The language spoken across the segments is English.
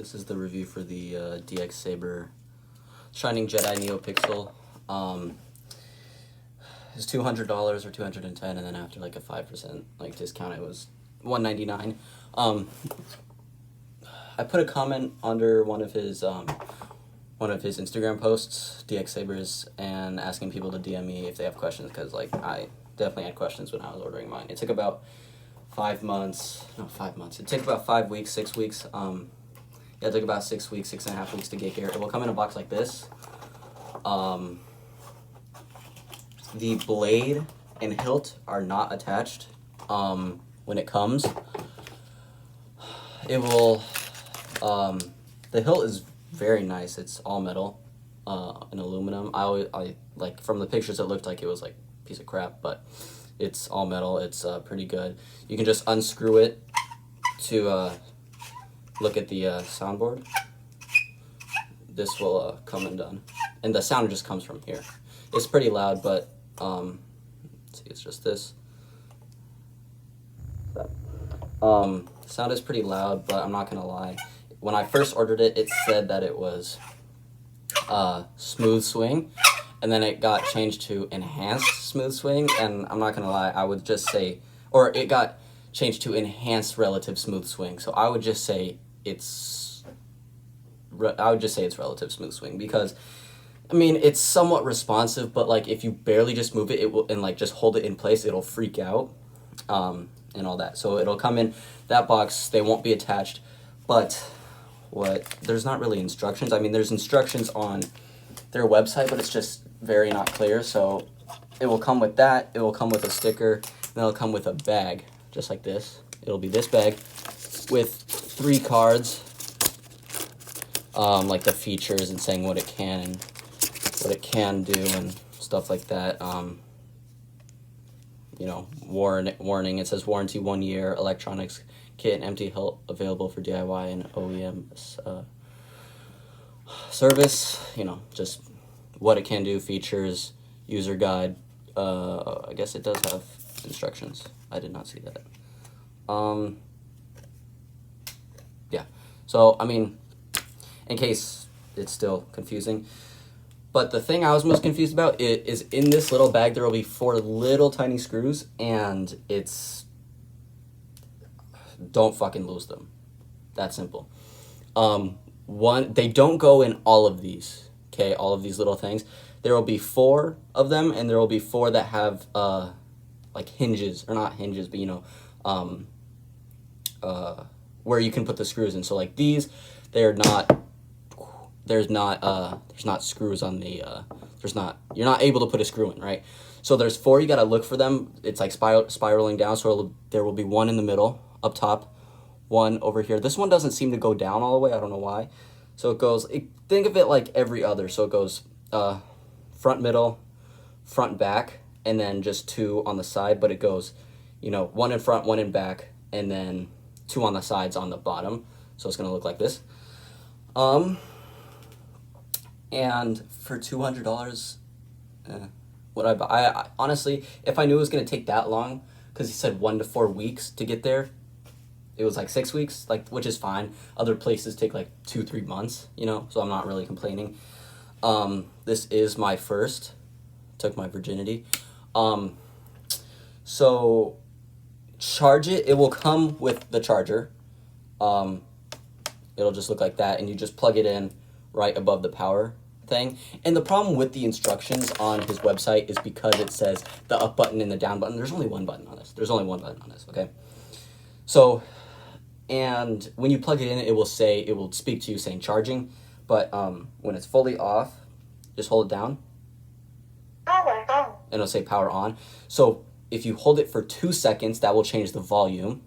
This is the review for the DX Saber Shining Jedi NeoPixel. It's $200 or $210, and then after like a 5% like discount, it was $199. I put a comment under one of his Instagram posts, DX Sabers, and asking people to DM me if they have questions, because like I definitely had questions when I was ordering mine. It took about 5 months. It took about 5 weeks, 6 weeks. Yeah, it took about 6 weeks, 6.5 weeks to get here. It will come in a box like this. The blade and hilt are not attached when it comes. It will, the hilt is very nice. It's all metal and aluminum. I like, from the pictures it looked like it was like a piece of crap, but it's all metal. It's pretty good. You can just unscrew it to look at the soundboard. This will come undone, and the sound just comes from here. It's pretty loud, but let's see, it's just this. Sound is pretty loud, but I'm not gonna lie. When I first ordered it, it said that it was smooth swing, and then it got changed to enhanced smooth swing, and I'm not gonna lie, I would just say, or it got changed to enhanced relative smooth swing. So I would just say it's relative smooth swing, because I mean, it's somewhat responsive, but like if you barely just move it, it will, and like just hold it in place, it'll freak out, and all that. So it'll come in that box. They won't be attached, but there's not really instructions. I mean, there's instructions on their website, but it's just very not clear. So it will come with that. It will come with a sticker, and then it'll come with a bag, just like this. It'll be this bag with 3 cards, like the features and saying what it can and what it can do and stuff like that. You know, warning. It says warranty 1 year, electronics kit and empty hilt available for DIY and OEM service. You know, just what it can do, features, user guide. I guess it does have instructions. I did not see that. Yeah. So, I mean, in case it's still confusing. But the thing I was most confused about is in this little bag, there will be 4 little tiny screws, and don't fucking lose them. That simple. They don't go in all of these, okay, all of these little things. There will be 4 of them, and there will be 4 that have, like hinges, or not hinges, but you know, where you can put the screws in. So like these, there's not screws on the, you're not able to put a screw in, right? So there's 4, you gotta look for them. It's like spiraling down, so there will be 1 in the middle, up top, 1 over here. This one doesn't seem to go down all the way, I don't know why. So it goes, think of it like every other, so it goes front, middle, front, back, and then just 2 on the side, but it goes, you know, 1 in front, 1 in back, and then 2 on the sides on the bottom. So it's gonna look like this. And for $200, what I buy? I honestly, if I knew it was gonna take that long, because he said 1 to 4 weeks to get there, it was like 6 weeks, like, which is fine. Other places take like 2-3 months, you know, so I'm not really complaining. This is my first, took my virginity. So charge it. It will come with the charger. It'll just look like that, and you just plug it in right above the power thing. And the problem with the instructions on his website is because it says the up button and the down button. There's only one button on this. Okay? So, and when you plug it in, it will speak to you saying charging, but when it's fully off, just hold it down. Power on. And it'll say power on. So if you hold it for 2 seconds, that will change the volume.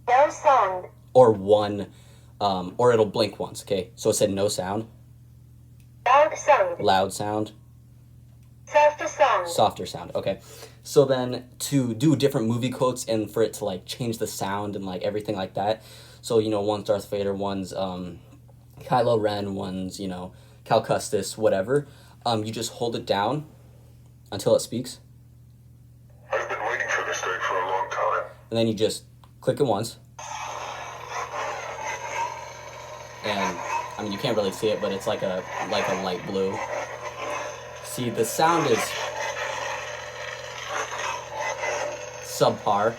No sound. Or or it'll blink once, okay? So it said no sound. Loud sound. Loud sound. Softer sound. Softer sound, okay. So then to do different movie quotes and for it to like change the sound and like everything like that. So, you know, one's Darth Vader, one's Kylo Ren, one's, you know, Cal Kestis, whatever. You just hold it down until it speaks. I've been waiting for this day for a long time. And then you just click it once. and I mean you can't really see it, but it's like a light blue. See, the sound is subpar.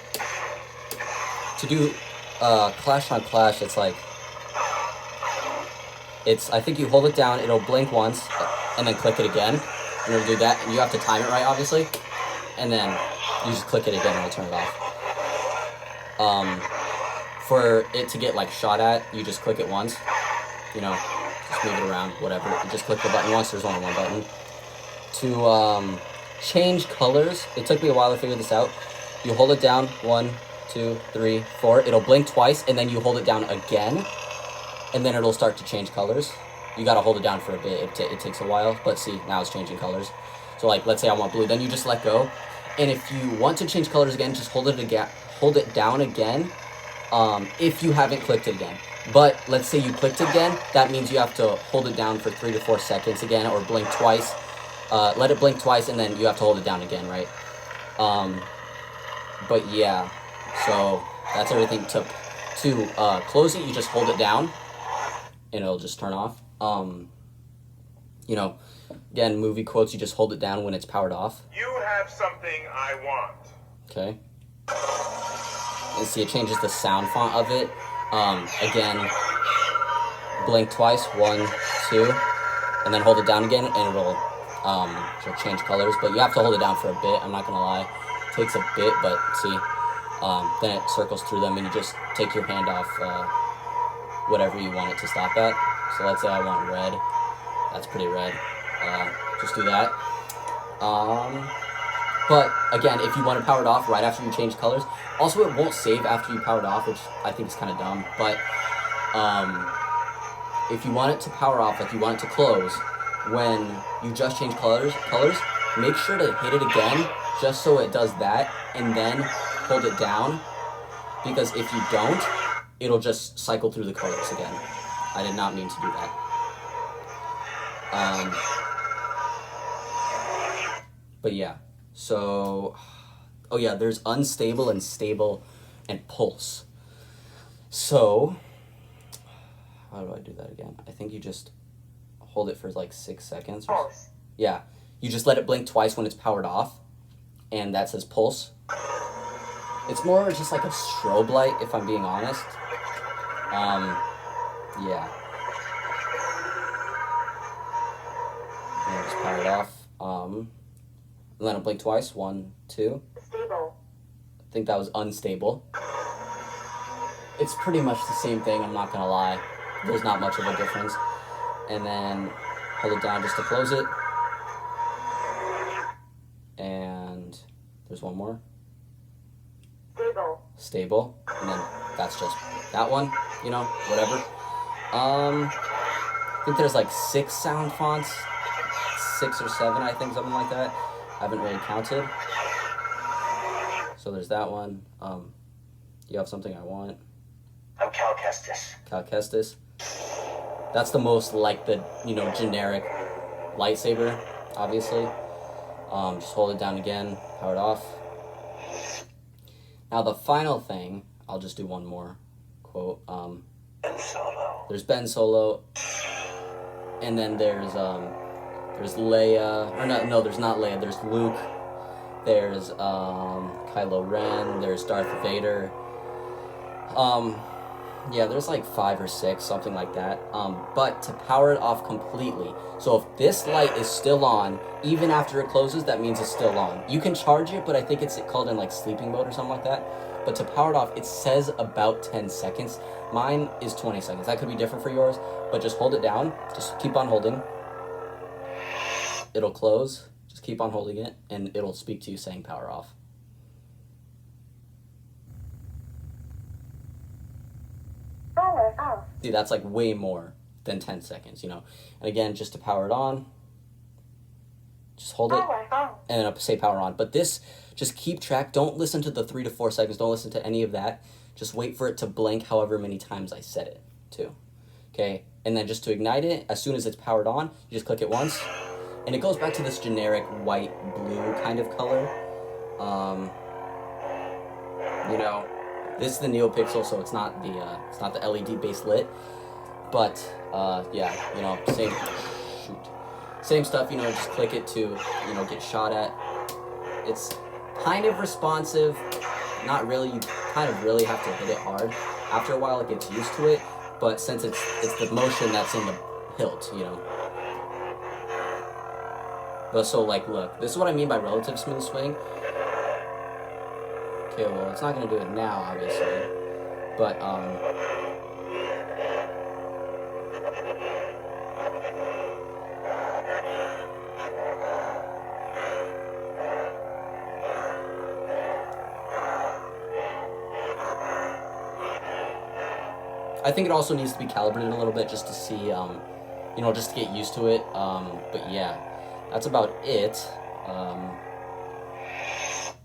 To do Clash on Clash, it's like I think you hold it down, it'll blink once, and then click it again, and it'll do that, and you have to time it right, obviously, and then you just click it again and it'll turn it off. For it to get like shot at, you just click it once, you know, just move it around, whatever, you just click the button once, there's only one button. To change colors, it took me a while to figure this out. You hold it down, 1, 2, 3, 4, it'll blink twice, and then you hold it down again, and then it'll start to change colors. You gotta hold it down for a bit, it takes a while, but see, now it's changing colors. So like, let's say I want blue, then you just let go, and if you want to change colors again, just hold it down again, if you haven't clicked it again. But let's say you clicked again, that means you have to hold it down for 3 to 4 seconds again, or blink twice. Let it blink twice, and then you have to hold it down again, right? But yeah, so that's everything. To close it, you just hold it down, and it'll just turn off. You know, again, movie quotes, you just hold it down when it's powered off. You have something I want. Okay. And see, it changes the sound font of it. Again, blink twice, 1, 2, and then hold it down again, and it'll change colors. But you have to hold it down for a bit, I'm not gonna lie. It takes a bit, but see, then it circles through them, and you just take your hand off whatever you want it to stop at. So let's say I want red. That's pretty red. Just do that. But again, if you want to power it off right after you change colors, also it won't save after you power it off, which I think is kind of dumb. But if you want it to power off, like you want it to close, when you just change colors, make sure to hit it again, just so it does that, and then hold it down, because if you don't, it'll just cycle through the colors again. I did not mean to do that. But yeah, so, oh yeah, there's unstable and stable and pulse. So, how do I do that again? I think you just hold it for like 6 seconds. Pulse. Yeah, you just let it blink twice when it's powered off, and that says pulse. It's more just like a strobe light, if I'm being honest. Yeah. And just power it off. Let it blink twice. 1, 2. Stable. I think that was unstable. It's pretty much the same thing, I'm not gonna lie. There's not much of a difference. And then hold it down just to close it. And there's one more. Stable. Stable. And then that's just that one, you know, whatever. I think there's like 6 sound fonts. 6 or 7, I think, something like that. I haven't really counted. So there's that one. You have something I want. I'm Cal Kestis. Cal Kestis. That's the most like the, you know, generic lightsaber, obviously. Just hold it down again, power it off. Now the final thing, I'll just do one more quote. Ben Solo. There's Ben Solo, and then there's Leia, or no, there's not Leia, there's Luke, there's Kylo Ren, there's Darth Vader. Yeah, there's like 5 or 6, something like that. But to power it off completely, so if this light is still on, even after it closes, that means it's still on. You can charge it, but I think it's called in like sleeping mode or something like that. But to power it off, it says about 10 seconds. Mine is 20 seconds. That could be different for yours, but just hold it down. Just keep on holding. It'll close. Just keep on holding it, and it'll speak to you saying power off. Power off. See, that's like way more than 10 seconds, you know. And again, just to power it on, just hold it, Power on. and then say power on. But this, just keep track. Don't listen to the 3 to 4 seconds. Don't listen to any of that. Just wait for it to blink however many times I set it to. Okay? And then just to ignite it, as soon as it's powered on, you just click it once. And it goes back to this generic white-blue kind of color. You know, this is the NeoPixel, so it's not the LED-based lit. But yeah, you know, same stuff. You know, just click it to, you know, get shot at. It's kind of responsive. Not really. You kind of really have to hit it hard. After a while, it gets used to it. But since it's the motion that's in the hilt, you know. But so, like, look, this is what I mean by relative smooth swing. Okay, well, it's not gonna do it now, obviously, but I think it also needs to be calibrated a little bit just to see, you know, just to get used to it. But yeah, that's about it.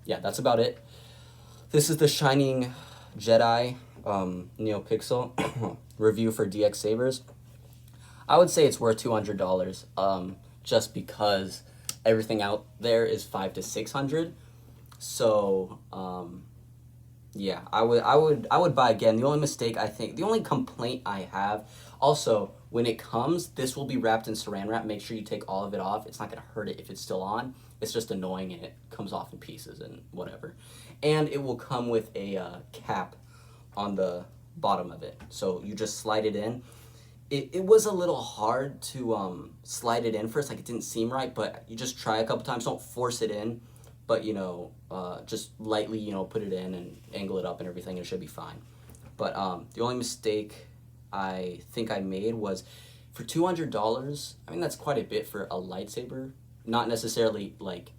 Yeah, that's about it. This is the Shining Jedi NeoPixel review for DX Sabers. I would say it's worth $200, just because everything out there is $500 to $600. So yeah, I would buy again. The only mistake I think, the only complaint I have, also when it comes, this will be wrapped in saran wrap. Make sure you take all of it off. It's not gonna hurt it if it's still on. It's just annoying and it comes off in pieces and whatever. And it will come with a cap on the bottom of it, so you just slide it in. It was a little hard to slide it in first, like it didn't seem right, but you just try a couple times. Don't force it in, but you know, just lightly, you know, put it in and angle it up and everything, and it should be fine. But the only mistake I think I made was for $200. I mean, that's quite a bit for a lightsaber. Not necessarily like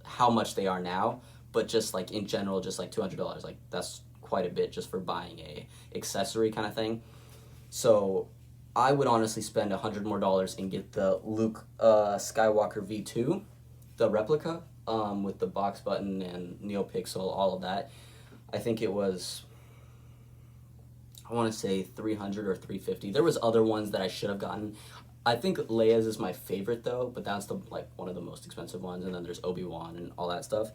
how much they are now, but just like in general, just like $200. Like that's quite a bit just for buying a accessory kind of thing. So I would honestly spend $100 more and get the Luke Skywalker V2, the replica, with the box button and NeoPixel, all of that. I think it was, I want to say $300 or $350. There was other ones that I should have gotten. I think Leia's is my favorite though, but that's the like one of the most expensive ones. And then there's Obi-Wan and all that stuff.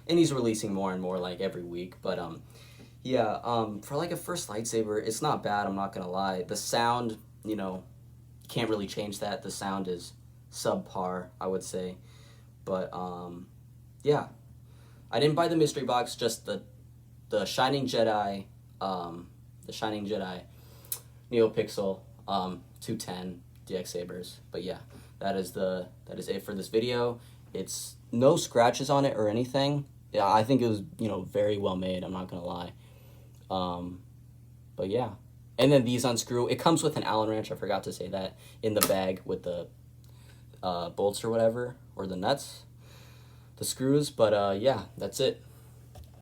And he's releasing more and more like every week. But yeah, for like a first lightsaber, it's not bad. I'm not gonna lie. The sound, you know, can't really change that. The sound is subpar, I would say. But yeah, I didn't buy the mystery box. Just the Shining Jedi, NeoPixel 210 DX Sabers. But yeah, that is it for this video. It's no scratches on it or anything. Yeah, I think it was, you know, very well made. I'm not gonna lie. But yeah, and then these unscrew. It comes with an Allen wrench. I forgot to say that in the bag with the bolts or whatever, or the nuts, the screws. But yeah, that's it.